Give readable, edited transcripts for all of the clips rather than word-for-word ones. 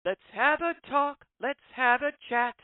Let's have a talk, let's have a chat,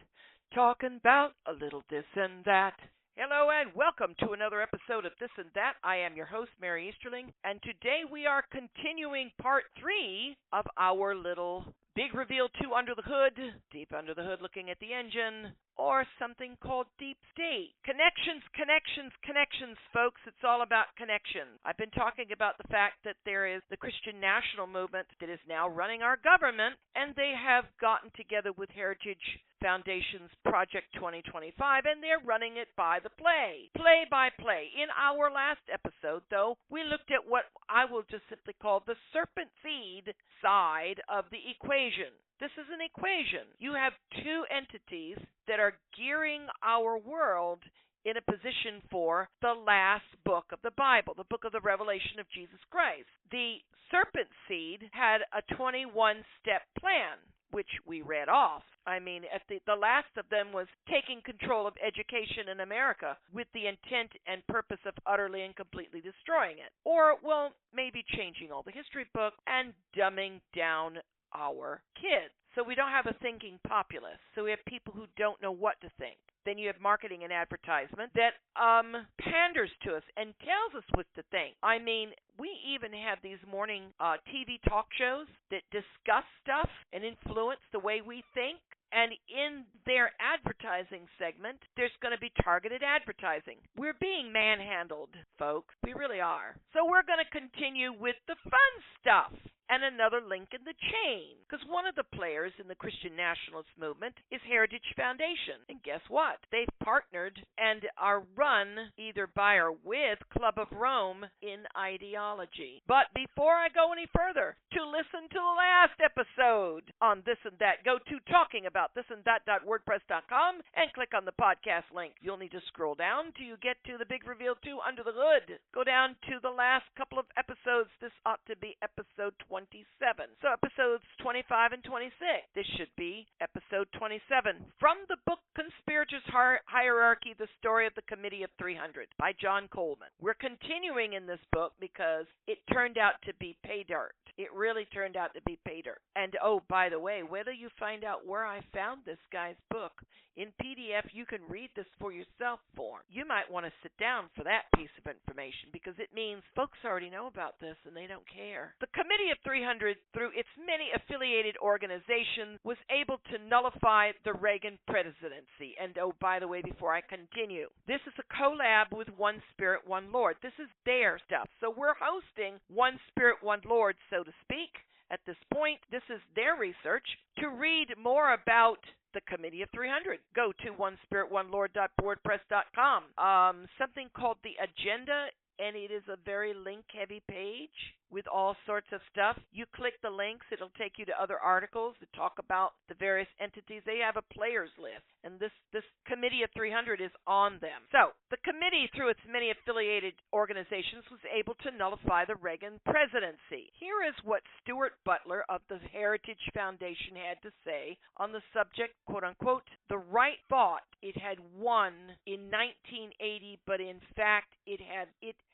talking about a little this and that. Hello and welcome to another episode of This and That. I am your host, Mary Easterling, and today we are continuing part 3 of our little Big Reveal 2 Under the Hood, Deep Under the Hood Looking at the Engine, or something called Deep State. Connections, connections, connections, folks. It's all about connections. I've been talking about the fact that there is the Christian National Movement that is now running our government, and they have gotten together with Heritage Foundation's Project 2025, and they're running it by the play by play. In our last episode, though, we looked at what I will just simply call the serpent seed side of the equation. This is an equation. You have two entities that are gearing our world in a position for the last book of the Bible, the book of the Revelation of Jesus Christ. The serpent seed had a 21-step plan, which we read off. I mean, at the last of them was taking control of education in America with the intent and purpose of utterly and completely destroying it. Or, well, maybe changing all the history books and dumbing down our kids. So we don't have a thinking populace. So we have people who don't know what to think. Then you have marketing and advertisement that panders to us and tells us what to think. I mean, we even have these morning TV talk shows that discuss stuff and influence the way we think. And in their advertising segment, there's going to be targeted advertising. We're being manhandled, folks. We really are. So we're going to continue with the fun stuff and another link in the chain. Because one of the players in the Christian nationalist movement is Heritage Foundation. And guess what? They've partnered and are run either by or with Club of Rome in ideology. But before I go any further, to listen to the last episode on This and That, go to talkingaboutthисandthat.wordpress.com and click on the podcast link. You'll need to scroll down till you get to the Big Reveal 2 Under the Hood. Go down to the last couple of episodes. This ought to be episode 27. So episodes 25 and 26. This should be episode 27. From the book Conspirators' Hierarchy, The Story of the Committee of 300 by John Coleman. We're continuing in this book because it turned out to be pay dirt. It really turned out to be pay dirt. And oh, by the way, whether you find out where I found this guy's book, in PDF you can read this for yourself form. You might want to sit down for that piece of information because it means folks already know about this and they don't care. The Committee of 300, through its many affiliated organizations, was able to nullify the Reagan presidency. And oh, by the way, before I continue, this is a collab with One Spirit, One Lord. This is their stuff. So we're hosting One Spirit, One Lord, so to speak. At this point, this is their research. To read more about the Committee of 300, go to onespiritOneLord.wordpress.com. Something called the Agenda, and it is a very link-heavy page with all sorts of stuff. You click the links, it'll take you to other articles that talk about the various entities. They have a players list, and this Committee of 300 is on them. So, the committee, through its many affiliated organizations, was able to nullify the Reagan presidency. Here is what Stuart Butler of the Heritage Foundation had to say on the subject, quote-unquote, the right thought it had won in 1980, but in fact it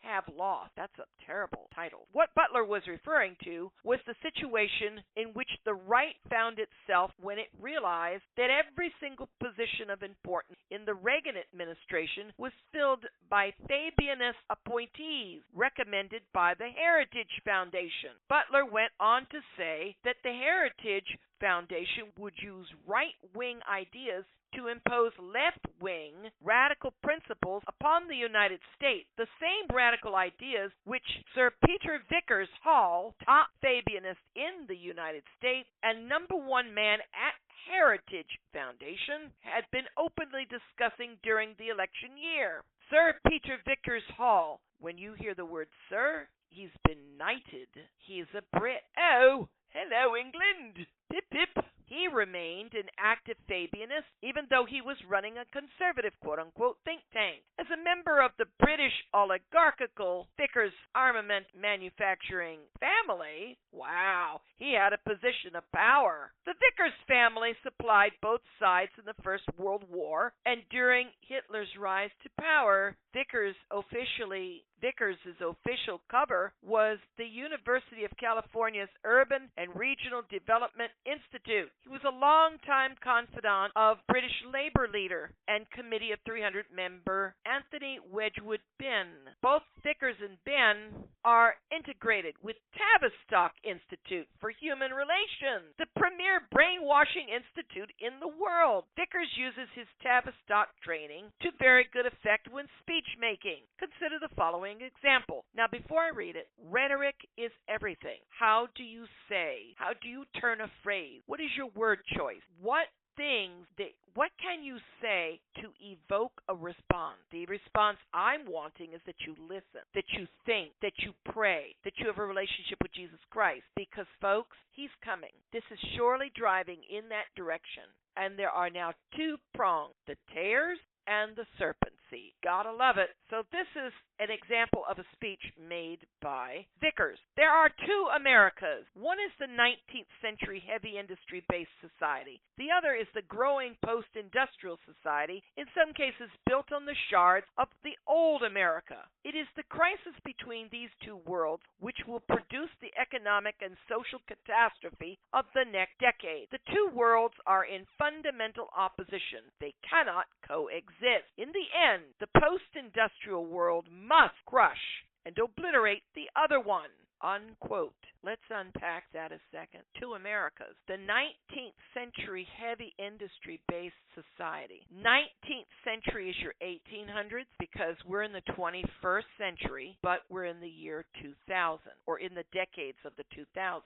have lost. That's a terrible title. What Butler was referring to was the situation in which the right found itself when it realized that every single position of importance in the Reagan administration was filled by Fabianist appointees recommended by the Heritage Foundation. Butler went on to say that the Heritage Foundation would use right-wing ideas to impose left-wing radical principles upon the United States, the same radical ideas which Sir Peter Vickers Hall, top Fabianist in the United States and number one man at Heritage Foundation, had been openly discussing during the election year. Sir Peter Vickers Hall, when you hear the word sir, he's been knighted. He's a Brit. Oh, hello, England. Pip, pip. He remained an active Fabianist, even though he was running a conservative, quote-unquote, think tank. As a member of the British oligarchical Vickers armament manufacturing family, wow, he had a position of power. The Vickers family supplied both sides in the First World War, and during Hitler's rise to power, Vickers officially Vickers' official cover was the University of California's Urban and Regional Development Institute. He was a longtime confidant of British labor leader and Committee of 300 member Anthony Wedgwood Benn. Both Vickers and Benn are integrated with Tavistock Institute for Human Relations, the premier brainwashing institute in the world. Vickers uses his Tavistock training to very good effect when speech making. Consider the following example. Now, before I read it, rhetoric is everything. How do you say? How do you turn a phrase? What is your word choice? What can you say to evoke a response? The response I'm wanting is that you listen, that you think, that you pray, that you have a relationship with Jesus Christ. Because, folks, he's coming. This is surely driving in that direction. And there are now two prongs, the tares and the serpent seed. Gotta love it. So this is an example of a speech made by Vickers. There are two Americas. One is the 19th century heavy industry-based society. The other is the growing post-industrial society, in some cases built on the shards of the old America. It is the crisis between these two worlds which will produce the economic and social catastrophe of the next decade. The two worlds are in fundamental opposition. They cannot coexist. In the end, the post-industrial world must crush and obliterate the other one. Unquote. Let's unpack that a second. Two Americas. The 19th century heavy industry-based society. 19th century is your 1800s because we're in the 21st century, but we're in the year 2000, or in the decades of the 2000s.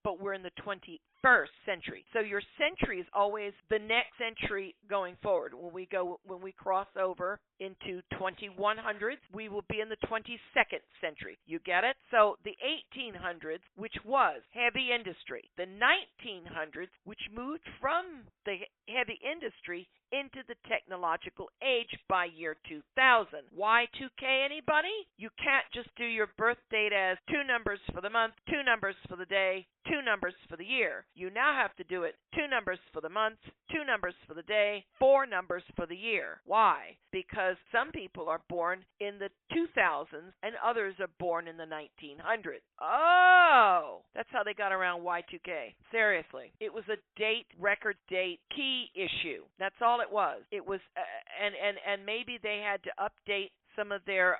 But we're in the 21st century. So your century is always the next century going forward. When we cross over into 2100s, we will be in the 22nd century. You get it? So the 1800s, which was heavy industry, the 1900s, which moved from the heavy industry into the technological age by year 2000. Why 2K, anybody? You can't just do your birth date as 2 numbers for the month, 2 numbers for the day, 2 numbers for the year. You now have to do it 2 numbers for the month, 2 numbers for the day, 4 numbers for the year. Why? Because some people are born in the 2000s and others are born in the 1900s. Oh, that's how they got around Y2K. Seriously. It was a date, record date, key issue. That's all it was. It was, and maybe they had to update some of their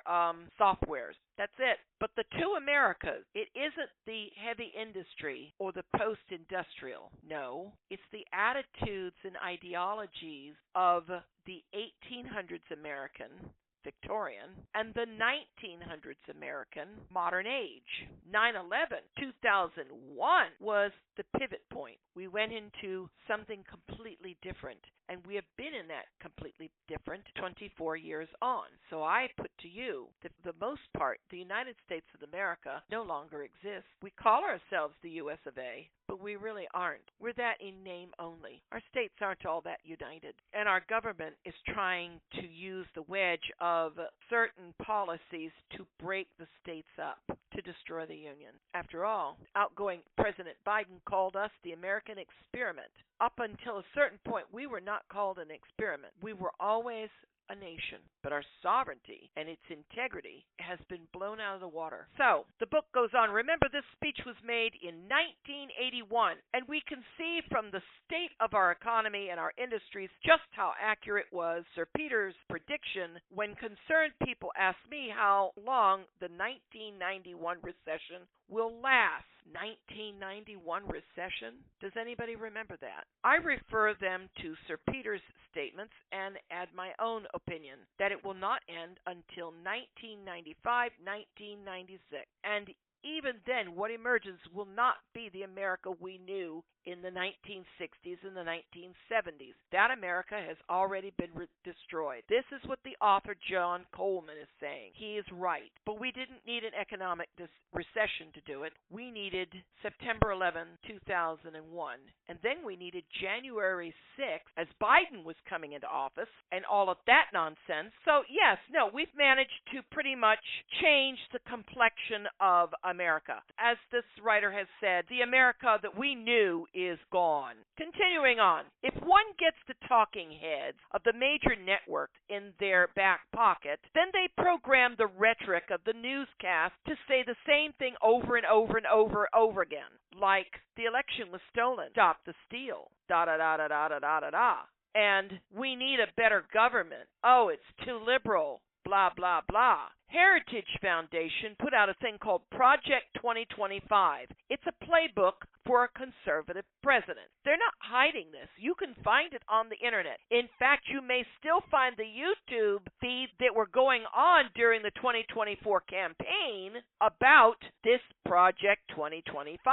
softwares. That's it. But the two Americas, it isn't the heavy industry or the post-industrial. No, it's the attitudes and ideologies of the 1800s American, Victorian, and the 1900s American, modern age. 9/11, 2001 was the pivot point. We went into something completely different, and we have been in that completely different 24 years on. So I put to you that for the most part, the United States of America no longer exists. We call ourselves the U.S. of A., but we really aren't. We're that in name only. Our states aren't all that united, and our government is trying to use the wedge of certain policies to break the states up, to destroy the Union. After all, outgoing President Biden called us the American experiment. Up until a certain point, we were not called an experiment. We were always a nation, but our sovereignty and its integrity has been blown out of the water. So, the book goes on. Remember, this speech was made in 1981, and we can see from the state of our economy and our industries just how accurate was Sir Peter's prediction when concerned people asked me how long the 1991 recession will last. 1991 recession? Does anybody remember that? I refer them to Sir Peter's statements and add my own opinion that it will not end until 1995, 1996. And even then, what emerges will not be the America we knew in the 1960s and the 1970s. That America has already been destroyed. This is what the author John Coleman is saying. He is right. But we didn't need an economic recession to do it. We needed September 11, 2001. And then we needed January 6th, as Biden was coming into office, and all of that nonsense. So, yes, no, we've managed to pretty much change the complexion of a America. As this writer has said, the America that we knew is gone. Continuing on, if one gets the talking heads of the major networks in their back pocket, then they program the rhetoric of the newscast to say the same thing over and over and over and over again, like the election was stolen, stop the steal, da da da da da da da da da, and we need a better government. Oh, it's too liberal, blah, blah, blah. Heritage Foundation put out a thing called Project 2025. It's a playbook for a conservative president. They're not hiding this. You can find it on the internet. In fact, you may still find the YouTube feed that were going on during the 2024 campaign about this Project 2025.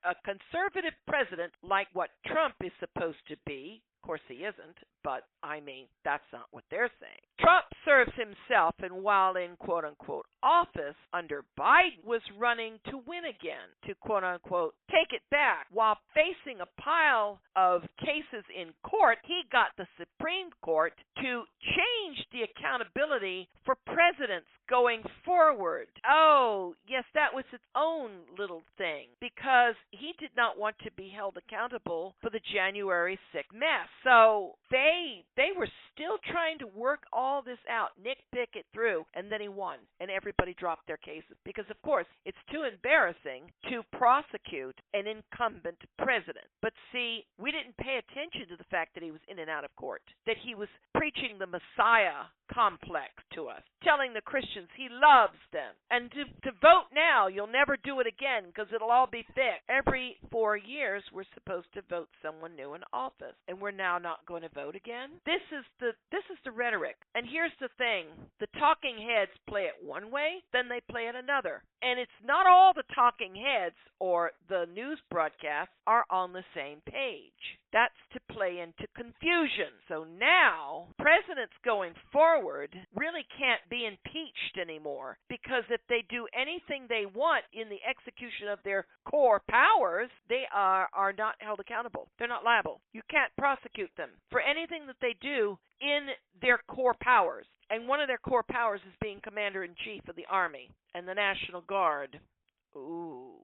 A conservative president like what Trump is supposed to be. Of course, he isn't, but I mean, that's not what they're saying. Trump serves himself, and while in quote-unquote office under Biden, was running to win again, to quote-unquote take it back. While facing a pile of cases in court, he got the Supreme Court to change the accountability for presidents going forward. Oh, yes, that was its own little thing, because he did not want to be held accountable for the January 6th mess. So they were still trying to work all this out, nitpick it through, and then he won, and everybody dropped their cases. Because, of course, it's too embarrassing to prosecute an incumbent president. But see, we didn't pay attention to the fact that he was in and out of court, that he was preaching the Messiah complex to us, telling the Christians he loves them, and to vote now, you'll never do it again because it'll all be fixed. Every 4 years, we're supposed to vote someone new in office, and we're now not going to vote again. This is the rhetoric. And here's the thing: the talking heads play it one way, then they play it another. And it's not all the talking heads or the news broadcasts are on the same page. That's to play into confusion. So now, presidents going forward really can't be impeached anymore, because if they do anything they want in the execution of their core powers, they are not held accountable. They're not liable. You can't prosecute them for anything that they do in their core powers. And one of their core powers is being commander-in-chief of the Army and the National Guard. Ooh.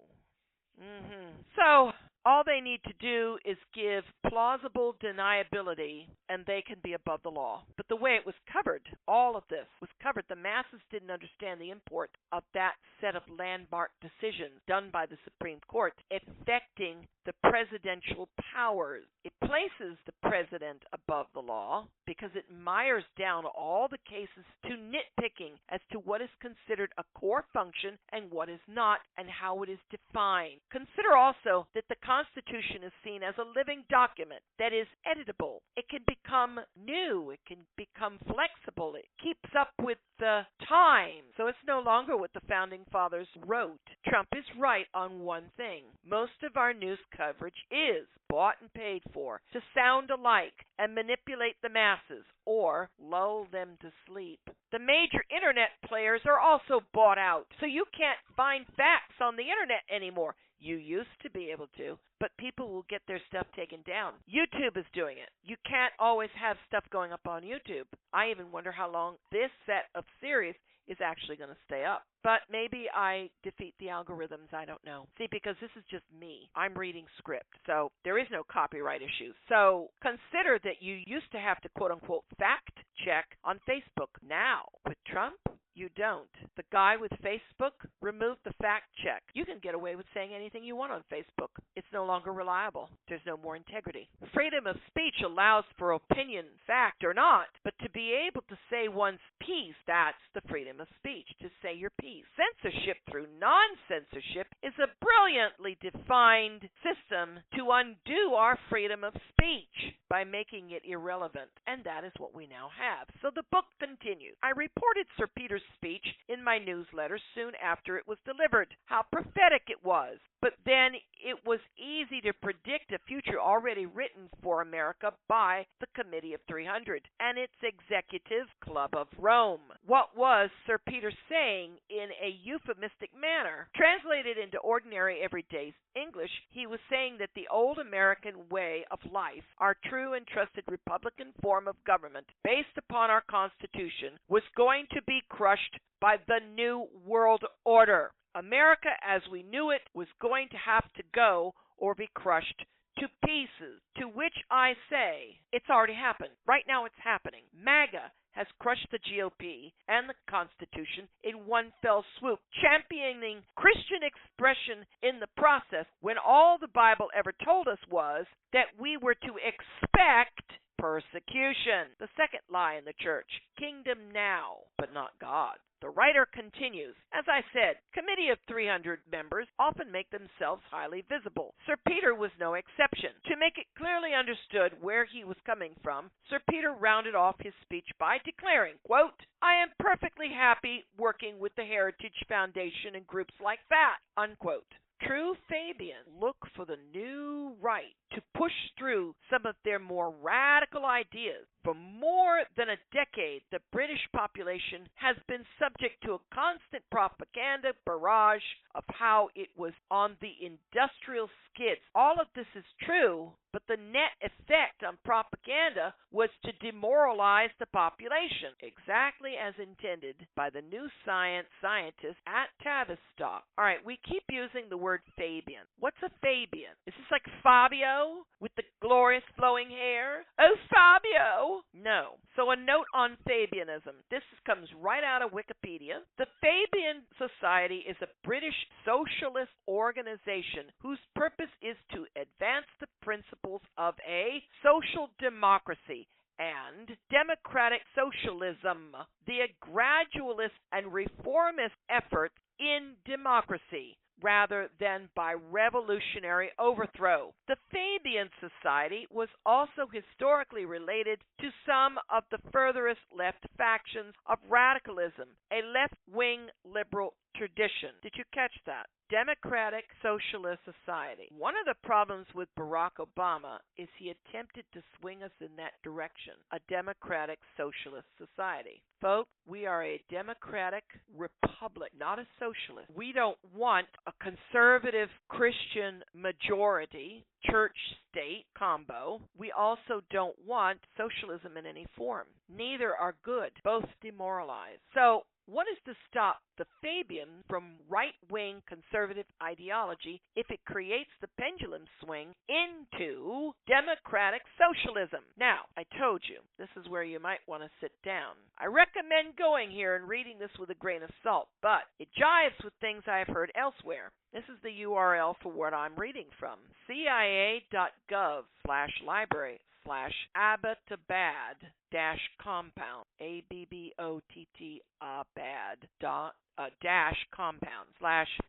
So all they need to do is give plausible deniability, and they can be above the law. But the way it was covered, all of this was covered, the masses didn't understand the import of that set of landmark decisions done by the Supreme Court affecting the presidential powers. It places the president above the law because it mires down all the cases to nitpicking as to what is considered a core function and what is not, and how it is defined. Consider also that the Constitution is seen as a living document that is editable. It can become new. It can become flexible. It keeps up with the time. So it's no longer what the Founding Fathers wrote. Trump is right on one thing. Most of our news coverage is bought and paid for to sound alike and manipulate the masses or lull them to sleep. The major internet players are also bought out, so you can't find facts on the internet anymore. You used to be able to, but people will get their stuff taken down. YouTube is doing it. You can't always have stuff going up on YouTube. I even wonder how long this set of series is actually going to stay up. But maybe I defeat the algorithms. I don't know. See, because this is just me. I'm reading script, so there is no copyright issues. So consider that you used to have to quote-unquote fact check on Facebook. Now, with Trump, you don't. The guy with Facebook removed the fact check. You can get away with saying anything you want on Facebook. It's no longer reliable. There's no more integrity. Freedom of speech allows for opinion, fact or not, but to be able to say one's piece, that's the freedom of speech, to say your piece. Censorship through non-censorship is a brilliantly defined system to undo our freedom of speech by making it irrelevant, and that is what we now have. So the book continues. I reported Sir Peter's speech in my newsletter soon after it was delivered. How prophetic it was. But then it was easy to predict a future already written for America by the Committee of 300 and its Executive Club of Rome. What was Sir Peter saying in a euphemistic manner? Translated into ordinary everyday English, he was saying that the old American way of life, our true and trusted Republican form of government based upon our Constitution, was going to be crushed by the New World Order. America as we knew it was going to have to go or be crushed to pieces. To which I say, it's already happened. Right now it's happening. MAGA has crushed the GOP and the Constitution in one fell swoop, championing Christian expression in the process when all the Bible ever told us was that we were to expect persecution. The second lie in the church, kingdom now, but not God. The writer continues, as I said, committee of 300 members often make themselves highly visible. Sir Peter was no exception. To make it clearly understood where he was coming from, Sir Peter rounded off his speech by declaring, quote, I am perfectly happy working with the Heritage Foundation and groups like that, unquote. True Fabians look for the new right to push through some of their more radical ideas. For more than a decade, the British population has been subject to a constant propaganda barrage of how it was on the industrial skids. All of this is true, but the net effect on propaganda was to demoralize the population, exactly as intended by the new scientists at Tavistock. All right, we keep using the word Fabian. What's a Fabian? Is this like Fabio with the glorious flowing hair? Oh, Fabio! No. So a note on Fabianism. This comes right out of Wikipedia. The Fabian Society is a British socialist organization whose purpose is to advance the principles of a social democracy and democratic socialism, the gradualist and reformist efforts in democracy, rather than by revolutionary overthrow. The Fabian Society was also historically related to some of the furthest left factions of radicalism, a left-wing liberal tradition. Did you catch that? Democratic Socialist Society. One of the problems with Barack Obama is he attempted to swing us in that direction, a democratic socialist society. Folks, we are a democratic republic, not a socialist. We don't want a conservative Christian majority, church-state combo. We also don't want socialism in any form. Neither are good. Both demoralize. So, what is to stop the Fabian from right-wing conservative ideology if it creates the pendulum swing into democratic socialism? Now, I told you, this is where you might want to sit down. I recommend going here and reading this with a grain of salt, but it jives with things I have heard elsewhere. This is the URL for what I'm reading from, cia.gov/library/Abbottabad-compound, ABBOTT-bad-compound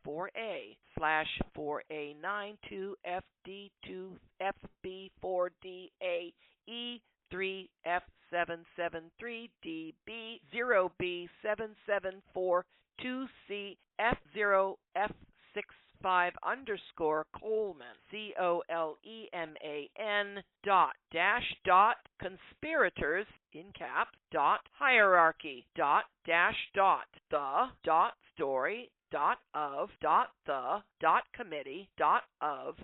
/4A/4D-A-E3F773DB0B774-2C-F0F65 Coleman conspirators in caps hierarchy story of committee of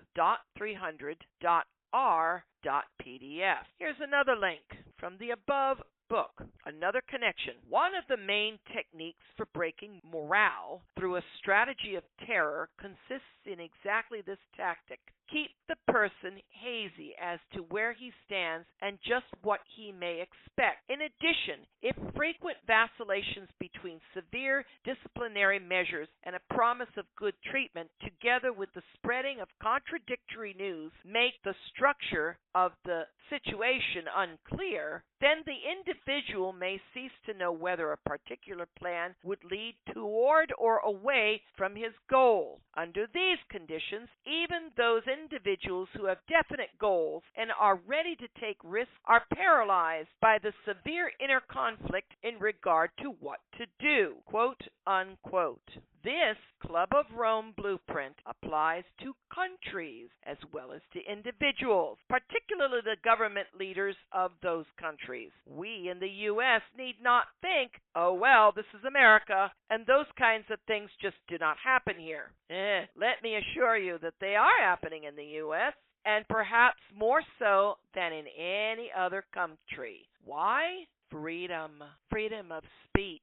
300.r.pdf. Here's another link from the above book, another connection. One of the main techniques for breaking morale through a strategy of terror consists in exactly this tactic. Keep the person hazy as to where he stands and just what he may expect. In addition, if frequent vacillations between severe disciplinary measures and a promise of good treatment, together with the spreading of contradictory news, make the structure of the situation unclear, then the individual may cease to know whether a particular plan would lead toward or away from his goal. Under these conditions, even those individuals who have definite goals and are ready to take risks are paralyzed by the severe inner conflict in regard to what to do, quote unquote. This Club of Rome blueprint applies to countries as well as to individuals, particularly the government leaders of those countries. We in the U.S. need not think, oh well, this is America, and those kinds of things just do not happen here. Let me assure you that they are happening in the U.S., and perhaps more so than in any other country. Why? freedom. Freedom of speech,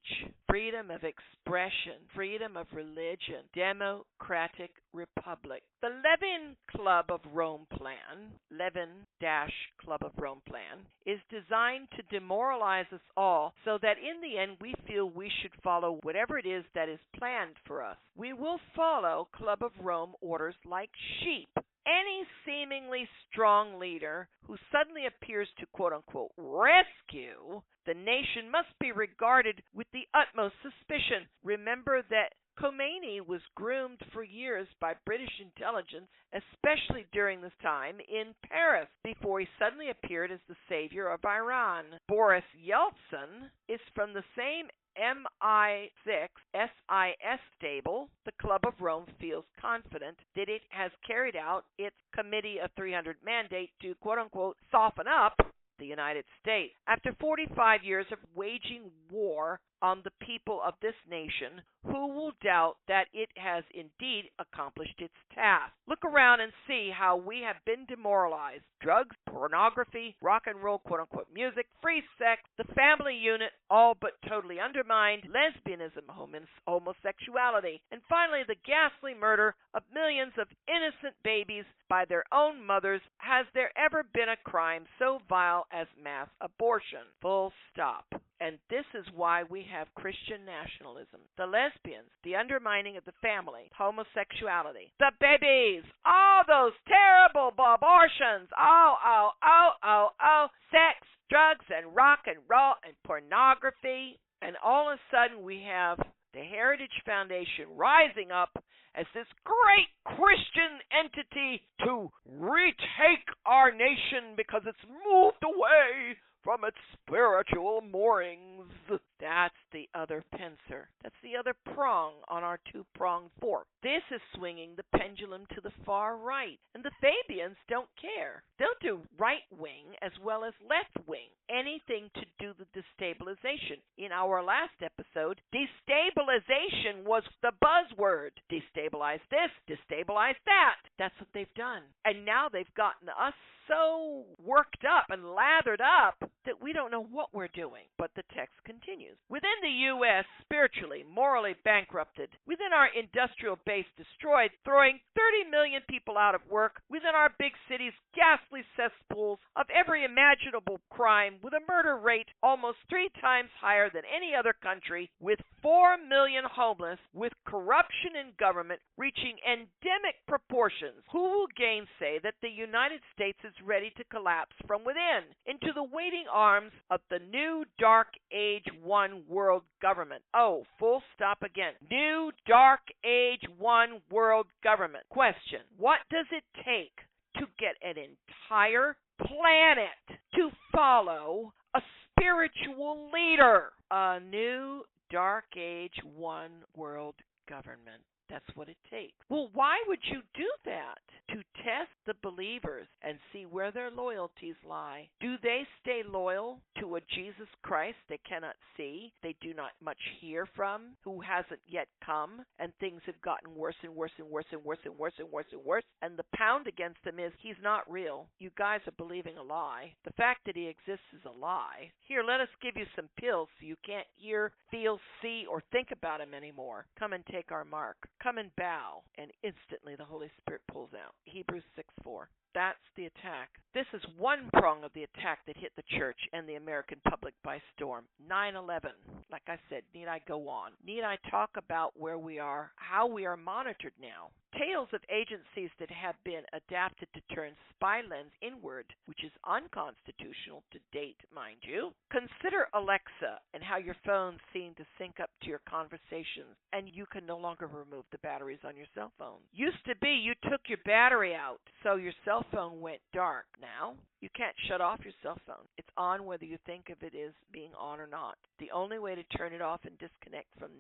freedom of expression, freedom of religion, democratic republic. The Levin Club of Rome plan, Levin-Club of Rome plan, is designed to demoralize us all so that in the end we feel we should follow whatever it is that is planned for us. We will follow Club of Rome orders like sheep. Any seemingly strong leader who suddenly appears to quote-unquote rescue the nation must be regarded with the utmost suspicion. Remember that Khomeini was groomed for years by British intelligence, especially during this time in Paris, before he suddenly appeared as the savior of Iran. Boris Yeltsin is from the same MI6 SIS stable. The Club of Rome feels confident that it has carried out its Committee of 300 mandate to quote-unquote soften up the United States. After 45 years of waging war on the people of this nation, who will doubt that it has indeed accomplished its task? Look around and see how we have been demoralized. Drugs, pornography, rock and roll, quote-unquote music, free sex, the family unit, all but totally undermined, lesbianism, homosexuality, and finally the ghastly murder of millions of innocent babies by their own mothers. Has there ever been a crime so vile as mass abortion? Full stop. And this is why we have Christian nationalism, the lesbians, the undermining of the family, homosexuality, the babies, all those terrible abortions, sex, drugs, and rock and roll and pornography. And all of a sudden we have the Heritage Foundation rising up as this great Christian entity to retake our nation because it's moved away from its spiritual moorings. That's the other pincer. That's the other prong on our two-pronged fork. This is swinging the pendulum to the far right. And the Fabians don't care. They'll do right-wing as well as left-wing. Anything to do with destabilization. In our last episode, destabilization was the buzzword. Destabilize this, destabilize that. That's what they've done. And now they've gotten us so worked up and lathered up that we don't know what we're doing. But the text continues. Within the U.S., spiritually, morally bankrupted. Within our industrial base destroyed, throwing 30 million people out of work. Within our big cities, ghastly cesspools of every imaginable crime, with a murder rate almost 3 times higher than any other country, with 4 million homeless, with corruption in government reaching endemic proportions. Who will gainsay that the United States is ready to collapse from within into the waiting arms of the new Dark Age One world government? Oh, full stop again. New Dark Age One world government. Question: what does it take to get an entire planet to follow a spiritual leader? A new Dark Age One world government. That's what it takes. Well, why would you do that? To test the believers and see where their loyalties lie. Do they stay loyal to a Jesus Christ they cannot see, they do not much hear from, who hasn't yet come, and things have gotten worse and worse and worse and worse and worse and worse and worse, and the pound against them is he's not real. You guys are believing a lie. The fact that he exists is a lie. Here, let us give you some pills so you can't hear, feel, see, or think about him anymore. Come and take our mark. Come and bow, and instantly the Holy Spirit pulls out. Hebrews 6:4. That's the attack. This is one prong of the attack that hit the church and the American public by storm. 9/11. Like I said, need I go on? Need I talk about where we are, how we are monitored now? Tales of agencies that have been adapted to turn spy lens inward, which is unconstitutional to date, mind you. Consider Alexa and how your phones seem to sync up to your conversations, and you can no longer remove the batteries on your cell phone. Used to be you took your battery out, so your cell phone went dark. Now, you can't shut off your cell phone. It's on whether you think of it as being on or not. The only way to turn it off and disconnect from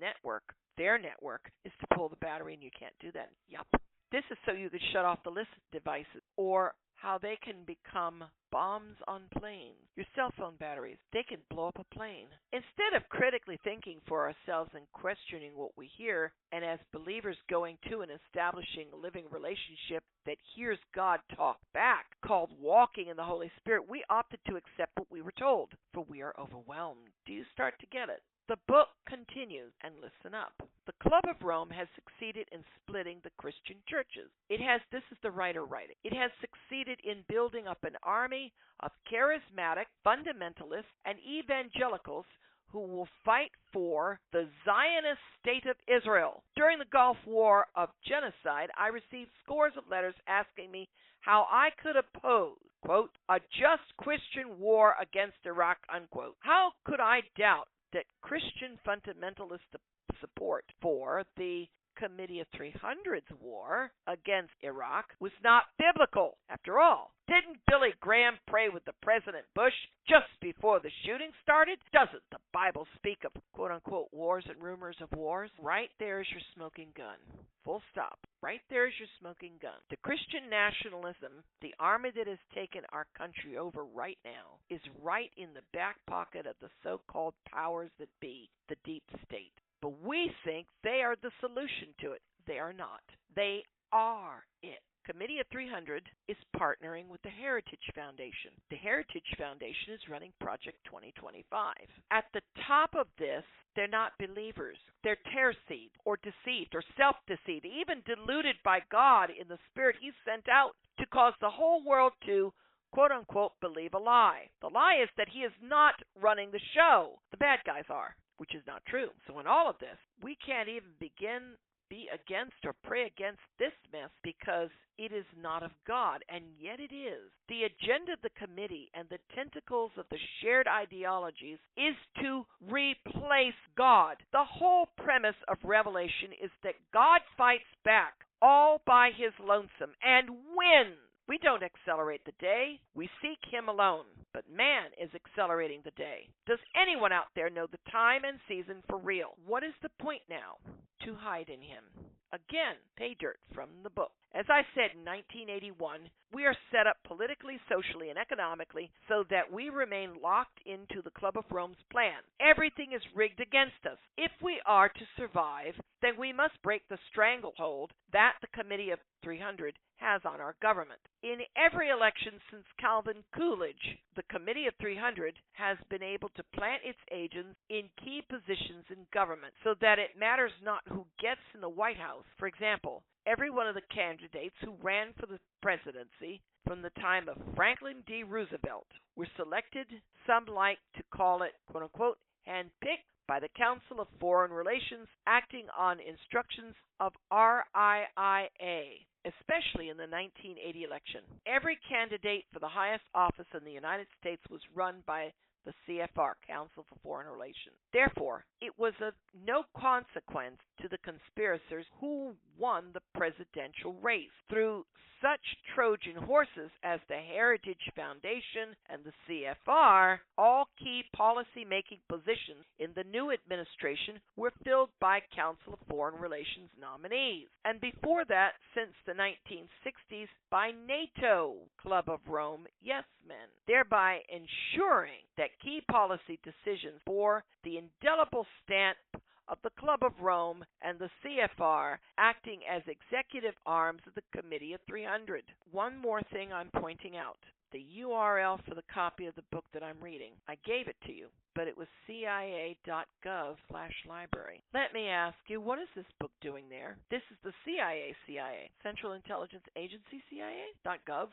their network, is to pull the battery, and you can't do that. Yup. This is so you could shut off the list devices, or how they can become bombs on planes. Your cell phone batteries, they can blow up a plane. Instead of critically thinking for ourselves and questioning what we hear, and as believers going to and establishing a living relationship that hears God talk back, called walking in the Holy Spirit, we opted to accept what we were told, for we are overwhelmed. Do you start to get it? The book continues, and listen up. The Club of Rome has succeeded in splitting the Christian churches. This is the writer writing, it has succeeded in building up an army of charismatic, fundamentalists, and evangelicals who will fight for the Zionist state of Israel. During the Gulf War of genocide, I received scores of letters asking me how I could oppose, quote, a just Christian war against Iraq, unquote. How could I doubt that Christian fundamentalist support for the Committee of 300's war against Iraq was not biblical? After all, didn't Billy Graham pray with the President Bush just before the shooting started? Doesn't the Bible speak of quote-unquote wars and rumors of wars? Right there is your smoking gun. Full stop. Right there is your smoking gun. The Christian nationalism, the army that has taken our country over right now, is right in the back pocket of the so-called powers that be, the deep state. But we think they are the solution to it. They are not. They are it. Committee of 300 is partnering with the Heritage Foundation. The Heritage Foundation is running Project 2025. At the top of this, they're not believers. They're tear-seed or deceived or self-deceived, even deluded by God in the spirit He sent out to cause the whole world to quote-unquote believe a lie. The lie is that He is not running the show. The bad guys are, which is not true. So in all of this, we can't even be against or pray against this mess because it is not of God, and yet it is. The agenda of the committee and the tentacles of the shared ideologies is to replace God. The whole premise of Revelation is that God fights back all by His lonesome and wins. We don't accelerate the day. We seek Him alone. But man is accelerating the day. Does anyone out there know the time and season for real? What is the point now? To hide in Him. Again, pay dirt from the book. As I said in 1981, we are set up politically, socially, and economically so that we remain locked into the Club of Rome's plan. Everything is rigged against us. If we are to survive, then we must break the stranglehold that the Committee of 300 has on our government. In every election since Calvin Coolidge, the Committee of 300 has been able to plant its agents in key positions in government so that it matters not who gets in the White House. For example, every one of the candidates who ran for the presidency from the time of Franklin D. Roosevelt were selected, some like to call it, quote-unquote, handpicked by the Council of Foreign Relations acting on instructions of RIIA, especially in the 1980 election. Every candidate for the highest office in the United States was run by the CFR, Council for Foreign Relations. Therefore, it was of no consequence to the conspirators who won the presidential race. Through such Trojan horses as the Heritage Foundation and the CFR, all key policy-making positions in the new administration were filled by Council of Foreign Relations nominees. And before that, since the 1960s, by NATO, Club of Rome yes men, thereby ensuring that key policy decisions for the indelible stamp of the Club of Rome and the CFR acting as executive arms of the Committee of 300. One more thing I'm pointing out. The URL for the copy of the book that I'm reading, I gave it to you, but it was cia.gov/library. Let me ask you, what is this book doing there? This is the CIA, Central Intelligence Agency, CIA.gov.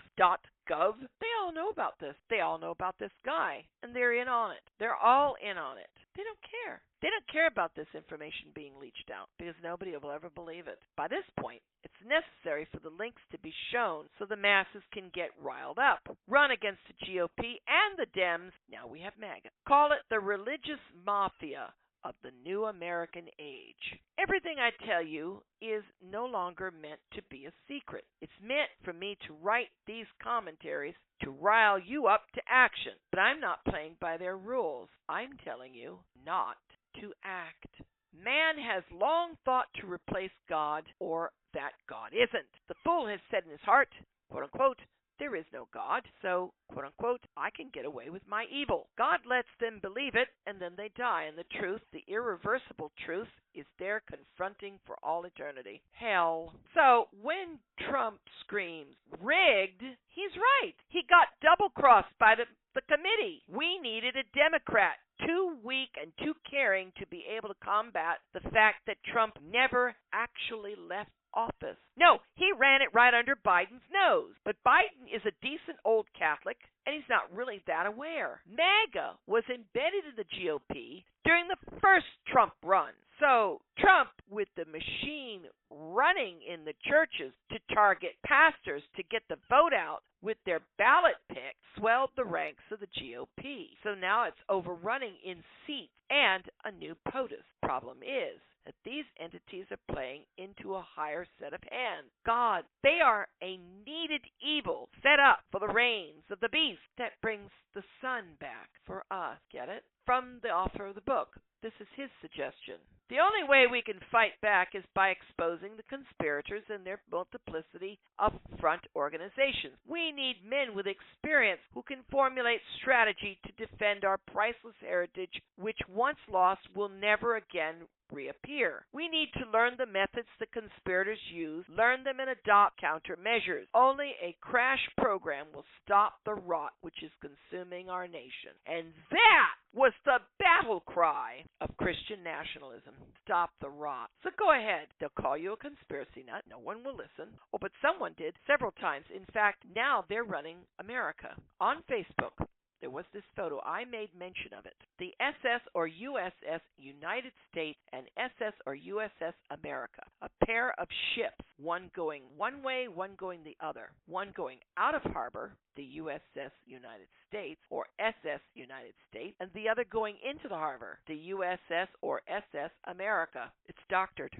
They all know about this. They all know about this guy, and they're in on it. They're all in on it. They don't care. They don't care about this information being leached out because nobody will ever believe it. By this point, it's necessary for the links to be shown so the masses can get riled up. Run against the GOP and the Dems. Now we have MAGA. Call it the religious mafia of the new American age. Everything I tell you is no longer meant to be a secret. It's meant for me to write these commentaries to rile you up to action. But I'm not playing by their rules. I'm telling you not to act. Man has long thought to replace God, or that God isn't. The fool has said in his heart, quote unquote, There is no God, so, quote unquote, I can get away with my evil. God lets them believe it, and then they die, and the truth, the irreversible truth, is there confronting for all eternity. Hell. So, when Trump screams, rigged, he's right. He got double-crossed by the committee. We needed a Democrat too weak and too caring to be able to combat the fact that Trump never actually left office. No, he ran it right under Biden's nose. But Biden is a decent old Catholic, and he's not really that aware. MAGA was embedded in the GOP during the first Trump run. So Trump, with the machine running in the churches to target pastors to get the vote out with their ballot pick, swelled the ranks of the GOP. So now it's overrunning in seats and a new POTUS. Problem is that these entities are playing into a higher set of hands. God, they are a needed evil set up for the reigns of the beast that brings the sun back for us. Get it? From the author of the book. This is his suggestion. The only way we can fight back is by exposing the conspirators and their multiplicity of front organizations. We need men with experience who can formulate strategy to defend our priceless heritage, which once lost will never again reappear. We need to learn the methods the conspirators use, learn them and adopt countermeasures. Only a crash program will stop the rot which is consuming our nation. And that was the battle cry of Christian nationalism. Stop the rot. So go ahead. They'll call you a conspiracy nut. No one will listen. Oh, but someone did several times. In fact, now they're running America on Facebook. There was this photo. I made mention of it. The SS or USS United States and SS or USS America, a pair of ships, one going one way, one going the other, one going out of harbor, the USS United States or SS United States, and the other going into the harbor, the USS or SS America. It's doctored.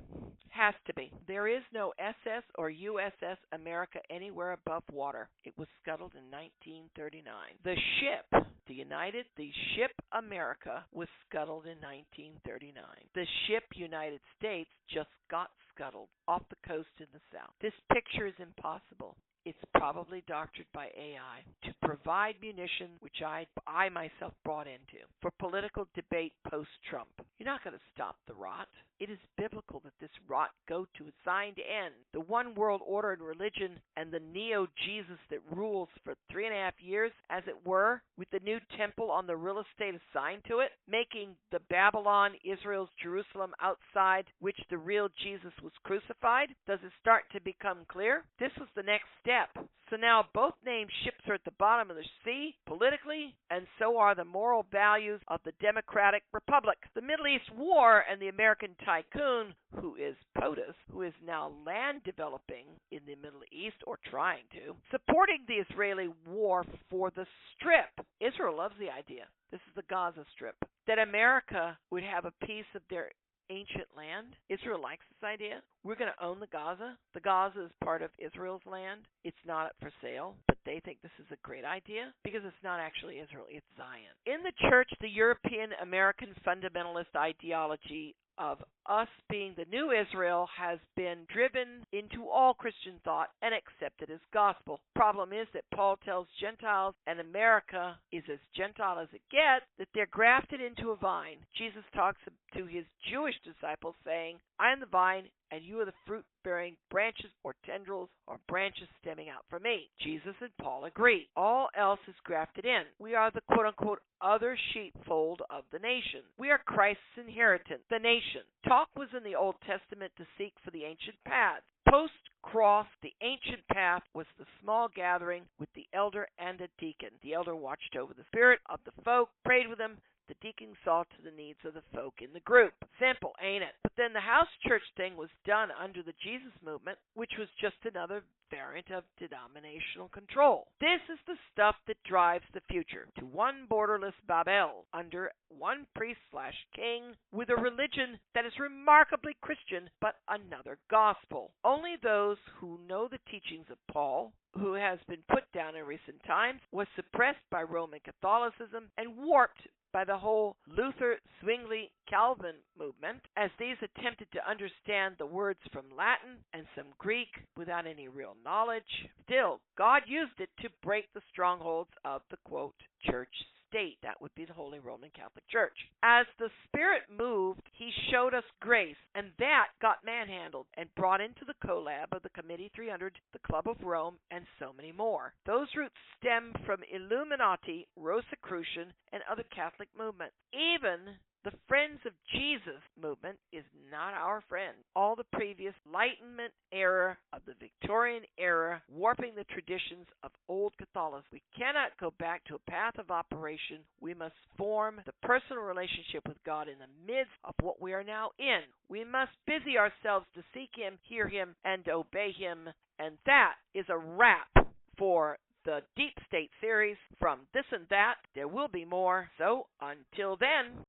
Has to be. There is no SS or USS America anywhere above water. It was scuttled in 1939. The ship America was scuttled in 1939. The ship United States just got scuttled off the coast in the south. This picture is impossible. It's probably doctored by AI to provide munition, which I myself brought into, for political debate post-Trump. You're not going to stop the rot. It is biblical that this rot go to a assigned end. The one world order in religion and the neo-Jesus that rules for 3.5 years, as it were, with the new temple on the real estate assigned to it, making the Babylon, Israel's Jerusalem outside which the real Jesus was crucified. Does it start to become clear? This was the next step. So now both named ships are at the bottom of the sea politically, and so are the moral values of the Democratic Republic. The Middle East war and the American tycoon, who is POTUS, who is now land developing in the Middle East, or trying to, supporting the Israeli war for the Strip. Israel loves the idea. This is the Gaza Strip. That America would have a piece of their ancient land. Israel likes this idea. We're going to own the Gaza. The Gaza is part of Israel's land. It's not up for sale, but they think this is a great idea because it's not actually Israel, it's Zion. In the church, the European American fundamentalist ideology of us being the new Israel has been driven into all Christian thought and accepted as gospel. Problem is that Paul tells Gentiles, and America is as Gentile as it gets, that they're grafted into a vine. Jesus talks to his Jewish disciples saying, I am the vine, and you are the fruit-bearing branches or tendrils or branches stemming out from me. Jesus and Paul agree. All else is grafted in. We are the quote-unquote other sheepfold of the nation. We are Christ's inheritance, the nation. Talk was in the Old Testament to seek for the ancient path. Post-cross, the ancient path was the small gathering with the elder and a deacon. The elder watched over the spirit of the folk, prayed with them. The deacon saw to the needs of the folk in the group. Simple, ain't it? But then the house church thing was done under the Jesus movement, which was just another variant of denominational control. This is the stuff that drives the future to one borderless Babel under one priest/king with a religion that is remarkably Christian but another gospel. Only those who know the teachings of Paul, who has been put down in recent times, was suppressed by Roman Catholicism and warped by the whole Luther, Zwingli, Calvin movement, as these attempted to understand the words from Latin and some Greek without any real knowledge. Still, God used it to break the strongholds of the, quote, church state. That would be the Holy Roman Catholic Church. As the Spirit moved, He showed us grace, and that got manhandled and brought into the collab of the Committee 300, the Club of Rome, and so many more. Those roots stem from Illuminati, Rosicrucian, and other Catholic movements. Even the Friends of Jesus movement is not our friend. All the previous Enlightenment era of the Victorian era, warping the traditions of old Catholicism. We cannot go back to a path of operation. We must form the personal relationship with God in the midst of what we are now in. We must busy ourselves to seek Him, hear Him, and obey Him. And that is a wrap for the Deep State series from This and That. There will be more. So until then.